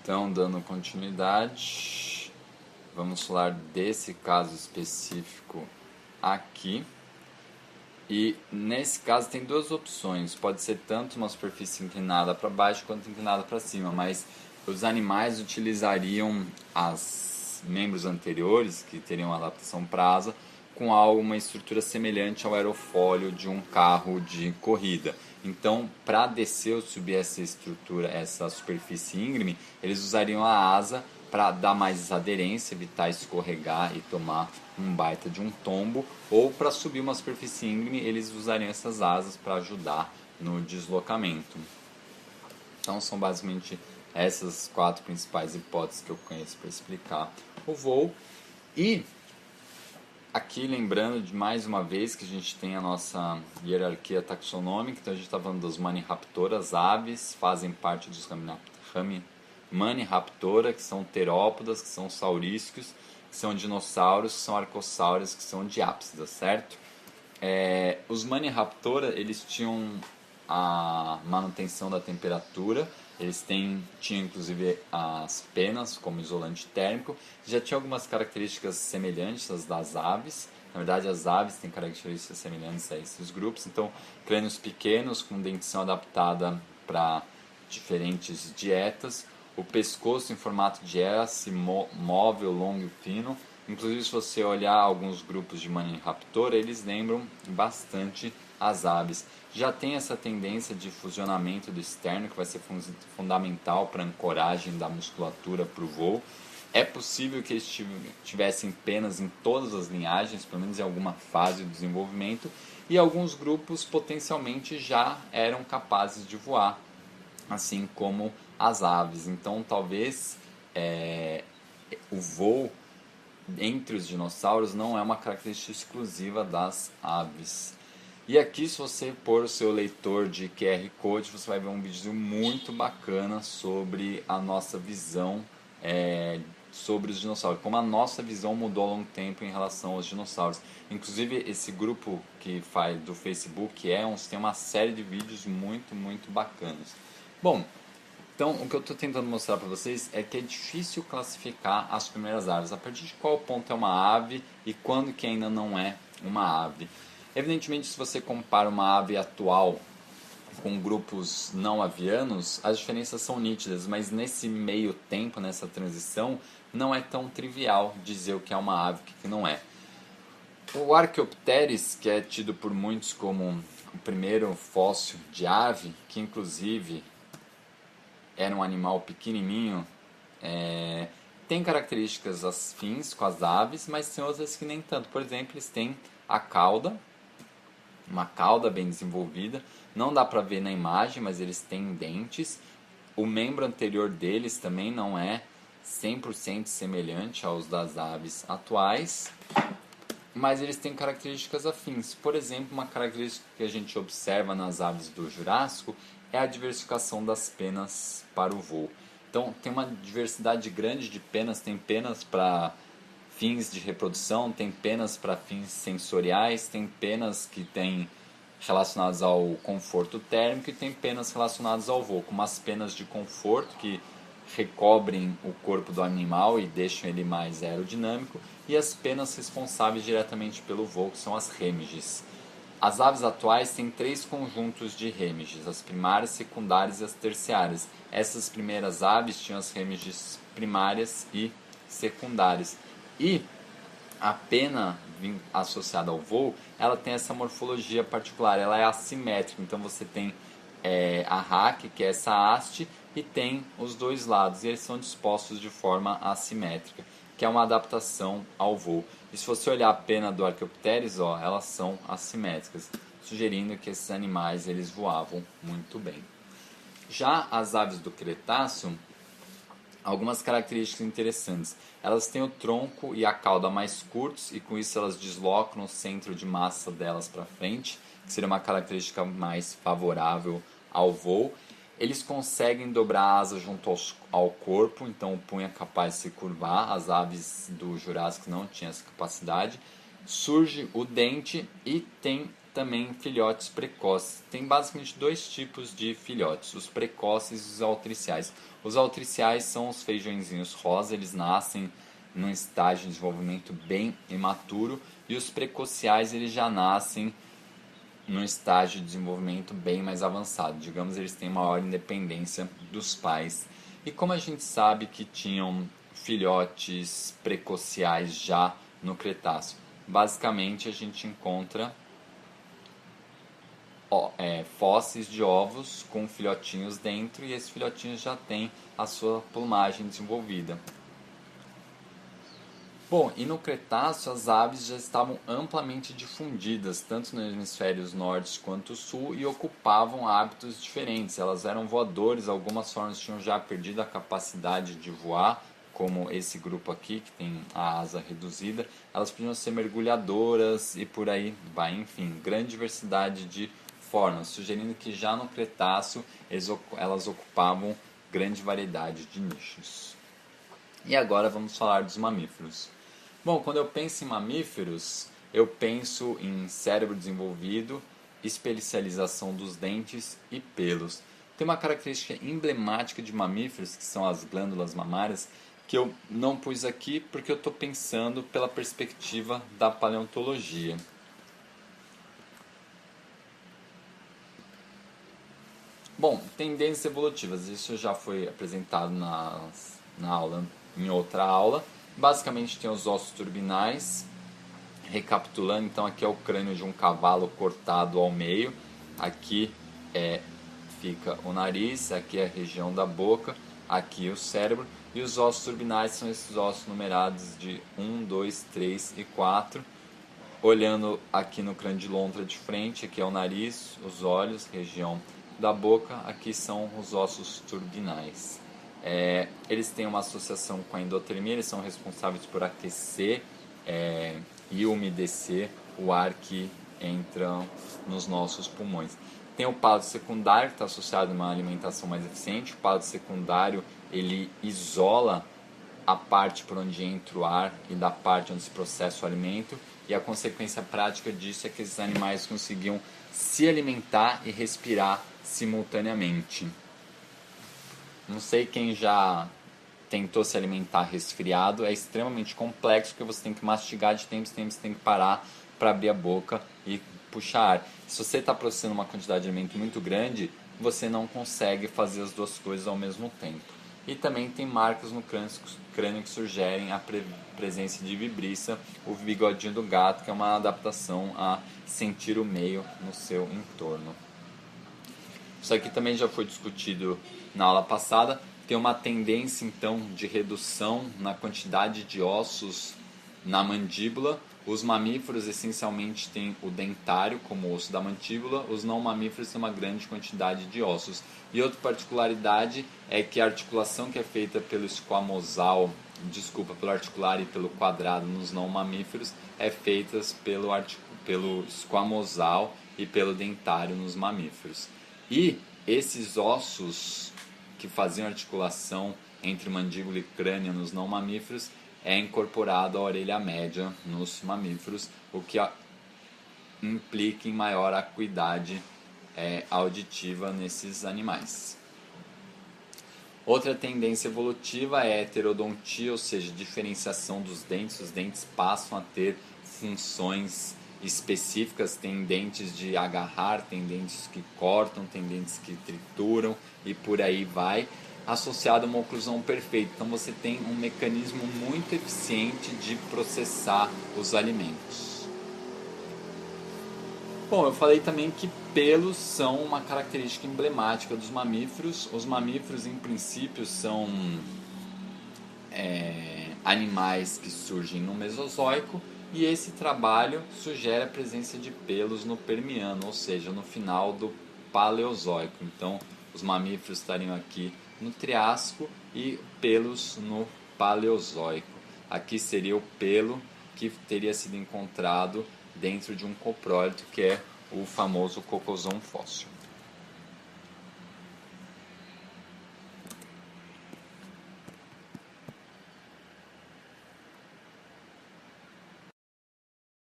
Então, dando continuidade, vamos falar desse caso específico aqui. E nesse caso tem duas opções, pode ser tanto uma superfície inclinada para baixo quanto inclinada para cima, mas os animais utilizariam os membros anteriores, que teriam adaptação para asa, com uma estrutura semelhante ao aerofólio de um carro de corrida. Então, para descer ou subir essa estrutura, essa superfície íngreme, eles usariam a asa para dar mais aderência, evitar escorregar e tomar um baita de um tombo, ou para subir uma superfície íngreme, eles usariam essas asas para ajudar no deslocamento. Então são basicamente essas quatro principais hipóteses que eu conheço para explicar o voo. E aqui lembrando de mais uma vez que a gente tem a nossa hierarquia taxonômica, então a gente está falando dos Maniraptoras, aves, fazem parte dos Maniraptora, que são terópodas, que são saurísticos, que são dinossauros, que são arcossauros, que são diápsidas, certo? Os Maniraptora, eles tinham a manutenção da temperatura, eles tinham inclusive as penas como isolante térmico, já tinha algumas características semelhantes às das aves. Na verdade, as aves têm características semelhantes a esses grupos, então crânios pequenos com dentição adaptada para diferentes dietas, o pescoço em formato de S, móvel, longo e fino. Inclusive, se você olhar alguns grupos de Maniraptora, eles lembram bastante as aves. Já tem essa tendência de fusionamento do externo, que vai ser fundamental para a ancoragem da musculatura para o voo. É possível que eles tivessem penas em todas as linhagens, pelo menos em alguma fase do desenvolvimento, e alguns grupos potencialmente já eram capazes de voar, assim como as aves. Então, talvez o voo entre os dinossauros não é uma característica exclusiva das aves. E aqui, se você pôr o seu leitor de QR Code, você vai ver um vídeo muito bacana sobre a nossa visão sobre os dinossauros, como a nossa visão mudou ao longo do tempo em relação aos dinossauros. Inclusive, esse grupo que faz do Facebook tem uma série de vídeos muito bacanas. Bom, então o que eu estou tentando mostrar para vocês é que é difícil classificar as primeiras aves. A partir de qual ponto é uma ave e quando que ainda não é uma ave. Evidentemente, se você compara uma ave atual com grupos não avianos, as diferenças são nítidas, mas nesse meio tempo, nessa transição, não é tão trivial dizer o que é uma ave e o que não é. O Archaeopteryx, que é tido por muitos como o primeiro fóssil de ave, que inclusive era um animal pequenininho, tem características afins com as aves, mas tem outras que nem tanto. Por exemplo, eles têm a cauda, uma cauda bem desenvolvida, não dá para ver na imagem, mas eles têm dentes. O membro anterior deles também não é 100% semelhante aos das aves atuais, mas eles têm características afins. Por exemplo, uma característica que a gente observa nas aves do Jurássico é a diversificação das penas para o voo. Então, tem uma diversidade grande de penas, tem penas para fins de reprodução, tem penas para fins sensoriais, tem penas que têm relacionadas ao conforto térmico e tem penas relacionadas ao voo, como as penas de conforto que recobrem o corpo do animal e deixam ele mais aerodinâmico, e as penas responsáveis diretamente pelo voo, que são as remiges. As aves atuais têm três conjuntos de remiges, as primárias, secundárias e as terciárias. Essas primeiras aves tinham as remiges primárias e secundárias. E a pena associada ao voo, ela tem essa morfologia particular, ela é assimétrica. Então você tem a raque, que é essa haste, e tem os dois lados, e eles são dispostos de forma assimétrica, que é uma adaptação ao voo. E se você olhar a pena do Archaeopteryx, elas são assimétricas, sugerindo que esses animais eles voavam muito bem. Já as aves do Cretáceo, algumas características interessantes. Elas têm o tronco e a cauda mais curtos e com isso elas deslocam o centro de massa delas para frente, que seria uma característica mais favorável ao voo. Eles conseguem dobrar a asa junto ao corpo, então o punho é capaz de se curvar. As aves do Jurássico não tinham essa capacidade. Surge o dente e tem também filhotes precoces. Tem basicamente dois tipos de filhotes, os precoces e os altriciais. Os altriciais são os feijõezinhos rosa, eles nascem num estágio de desenvolvimento bem imaturo, e os precociais eles já nascem num estágio de desenvolvimento bem mais avançado. Digamos, eles têm maior independência dos pais. E como a gente sabe que tinham filhotes precociais já no Cretáceo? Basicamente a gente encontra fósseis de ovos com filhotinhos dentro, e esses filhotinhos já têm a sua plumagem desenvolvida. Bom, e no Cretáceo as aves já estavam amplamente difundidas, tanto no hemisférios norte quanto sul, e ocupavam hábitos diferentes. Elas eram voadores, algumas formas tinham já perdido a capacidade de voar, como esse grupo aqui, que tem a asa reduzida. Elas podiam ser mergulhadoras e por aí vai. Enfim, grande diversidade de formas, sugerindo que já no Cretáceo elas ocupavam grande variedade de nichos. E agora vamos falar dos mamíferos. Bom, quando eu penso em mamíferos, eu penso em cérebro desenvolvido, especialização dos dentes e pelos. Tem uma característica emblemática de mamíferos, que são as glândulas mamárias, que eu não pus aqui porque eu estou pensando pela perspectiva da paleontologia. Bom, tendências evolutivas, isso já foi apresentado na aula, em outra aula. Basicamente tem os ossos turbinais. Recapitulando, então aqui é o crânio de um cavalo cortado ao meio. Aqui fica o nariz, aqui é a região da boca, aqui o cérebro. E os ossos turbinais são esses ossos numerados de 1, 2, 3 e 4. Olhando aqui no crânio de lontra de frente, aqui é o nariz, os olhos, região da boca, aqui são os ossos turbinais. Eles têm uma associação com a endotermia, eles são responsáveis por aquecer e umedecer o ar que entra nos nossos pulmões. Tem o palato secundário, que está associado a uma alimentação mais eficiente. O palato secundário ele isola a parte por onde entra o ar e da parte onde se processa o alimento, e a consequência prática disso é que esses animais conseguiam se alimentar e respirar simultaneamente. Não sei quem já tentou se alimentar resfriado, é extremamente complexo, porque você tem que mastigar de tempos em tempos, você tem que parar para abrir a boca e puxar ar. Se você está processando uma quantidade de alimento muito grande, você não consegue fazer as duas coisas ao mesmo tempo. E também tem marcas no crânio que sugerem a presença de vibriça, o bigodinho do gato, que é uma adaptação a sentir o meio no seu entorno. Isso aqui também já foi discutido na aula passada. Tem uma tendência então de redução na quantidade de ossos na mandíbula. Os mamíferos essencialmente têm o dentário como osso da mandíbula, os não mamíferos têm uma grande quantidade de ossos. E outra particularidade é que a articulação que é feita pelo pelo articular e pelo quadrado nos não mamíferos é feita pelo esquamosal e pelo dentário nos mamíferos. E esses ossos que faziam articulação entre mandíbula e crânio nos não mamíferos é incorporado à orelha média nos mamíferos, o que implica em maior acuidade auditiva nesses animais. Outra tendência evolutiva é a heterodontia, ou seja, diferenciação dos dentes. Os dentes passam a ter funções específicas, tem dentes de agarrar, tem dentes que cortam, tem dentes que trituram e por aí vai, associado a uma oclusão perfeita. Então você tem um mecanismo muito eficiente de processar os alimentos. Bom, eu falei também que pelos são uma característica emblemática dos mamíferos. Os mamíferos, em princípio, são animais que surgem no Mesozoico, e esse trabalho sugere a presença de pelos no Permiano, ou seja, no final do Paleozoico. Então, os mamíferos estariam aqui no Triássico e pelos no Paleozoico. Aqui seria o pelo que teria sido encontrado dentro de um coprólito, que é o famoso cocozão fóssil.